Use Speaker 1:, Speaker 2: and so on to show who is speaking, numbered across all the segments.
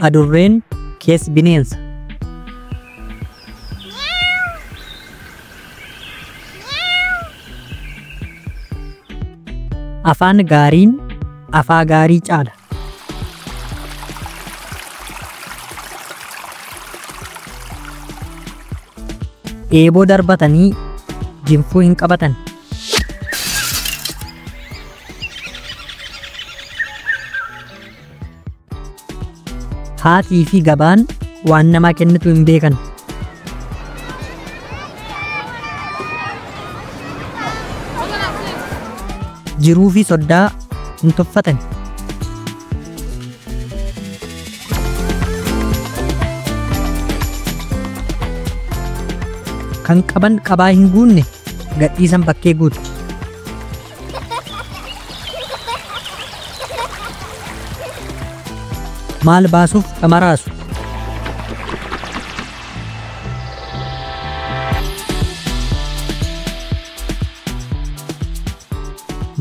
Speaker 1: Adurreen keessa bineensa. Afaan gaariin afaa gaarii caala. Eeboo darbatanii jinfuu hin qabatan. Haatii fi gabaan waan namaa kennitu hin beekan. Jiruu fi soddaa hin tuffatan. Kan qaban qabaa hin guunne gadhiisan bakkee guutu. Maal baasuuf dhamaraasu.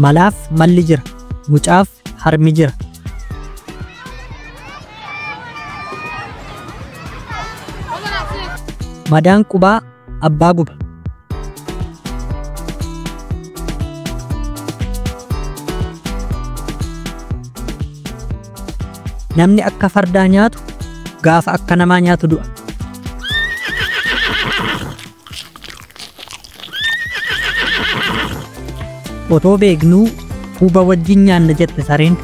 Speaker 1: Malaaf malli jira, mucaaf harmi jira. Madaan qubaa abbaa guba. Namni akka fardaa nyaatu gaafa akka namaa nyaatu du'a. Otoo beeknuu huba wajjin nyaanna jette sareen.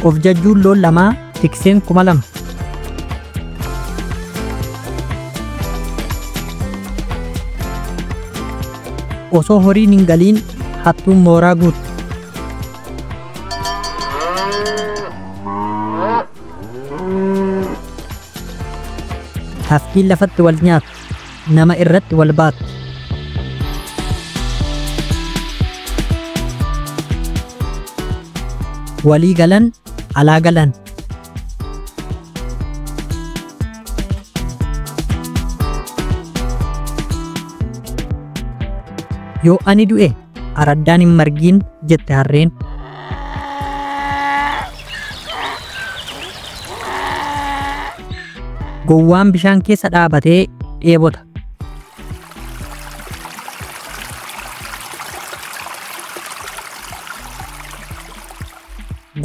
Speaker 1: Of jajjuun loon lamaa tikseen 2000. Osoo horiin hin galiin hattuun mooraa guutu. Haftiin lafatti wal nyaatu, nama irratti wal baatu. Walii galan, alaa galan. Yoo ani du'e araddaan hin margiin jette harreen. Gowwaan bishaan keessa dhaabatee dheebota.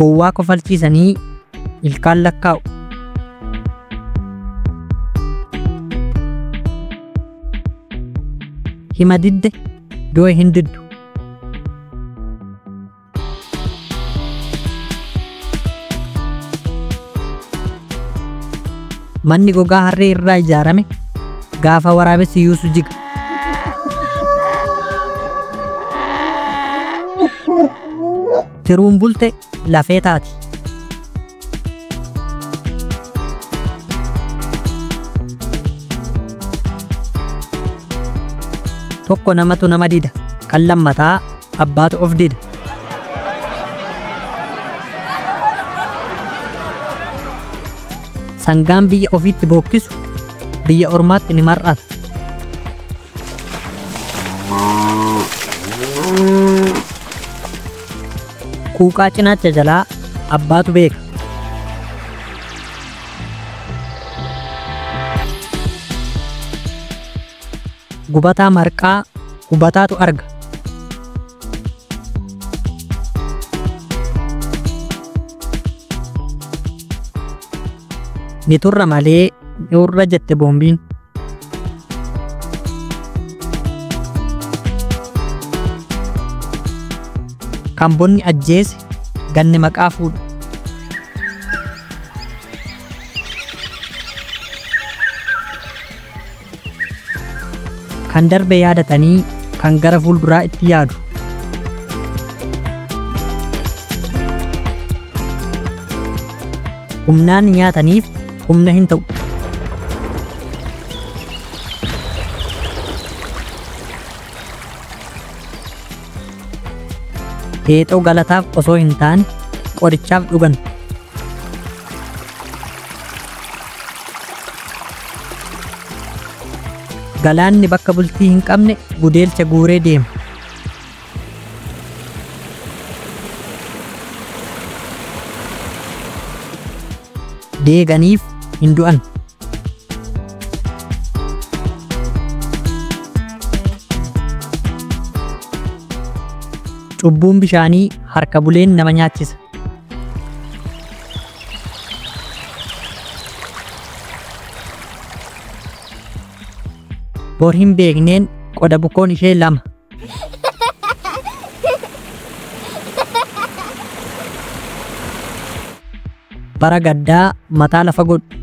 Speaker 1: Gowwaa kofalchiisanii ilkaan lakkaa'u. Hima didde doo'e hin diddu. Manni gogaa harree irraa ijaarame gaafa waraabessi yuusu jiga. Tiruun bulte lafee taati. Tokko namatu nama dida, kan lammataa abbaatu of dida. Sangaan biyya ofiitti bookkisu biyya ormaatti ni mar'ata. Quuqaa cinaacha jalaa abbaatu beeka. Gubataa marqaa hubataatu arga. Ni turra malee ni urra jette boombiin. Kan bonni ajjeese ganni maqaa fuudha. Kan darbe yaadatanii kan gara fuulduraa itti yaadu. Humnaan nyaataniif humna hin ta'u. heexoo galataaf osoo hin taane qorichaaf dhugan. Galaanni bakka bultii hin qabne gudeelcha guuree deema. Deeganiif hin du'an. Cubbuun bishaanii harka buleen nama nyaachisa. Bor hin beekneen qoda bukoon ishee lama. Bara gaddaa mataa lafa godhu.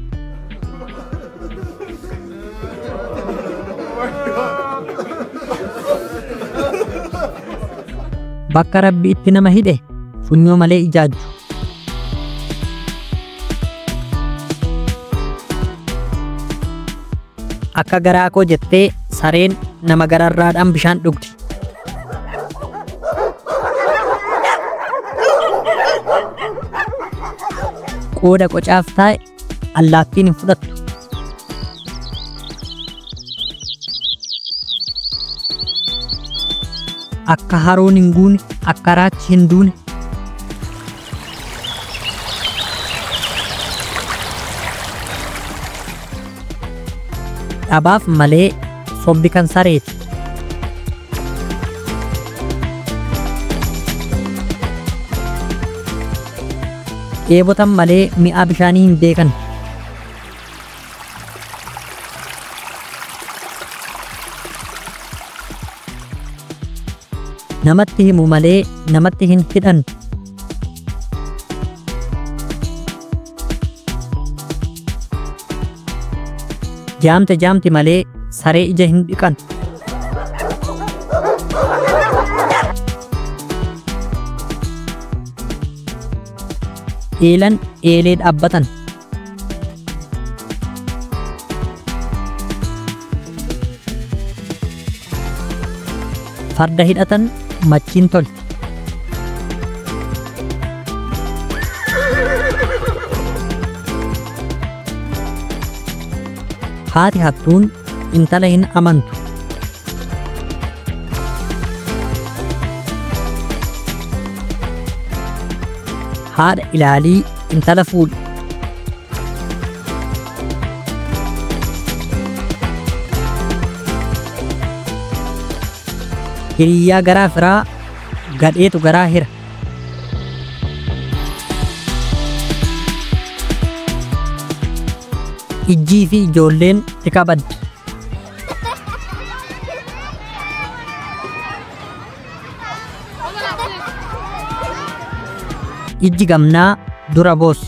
Speaker 1: Bakka Rabbi itti nama hidhe funyoo malee ijaaju. Akka garaa koo jettee sareen nama gararraadhaan bishaan dhugdi. Qooda qocaaf taa'e allaattiin hin fudhattu. Akka haroon hin guune, akka raachi hin duune. Dhabaaf malee sobbi kan sareeti. Dheebotan malee mi'aa bishaanii hin beekan. Namatti himu malee namatti hin hidhan. Jaamte malee saree ija hin dhiqan. Eelan eelee dhaabbatan. Farda hidhatan machiin tolti. Haati hattuun intala hin amantu. Haadha ilaalii intala fuudhu. Hiriyyaa garaa firaa gadheetu garaa hira. Ijjii fi ijoolleen tika baddi. Ijji gamnaa dura boos.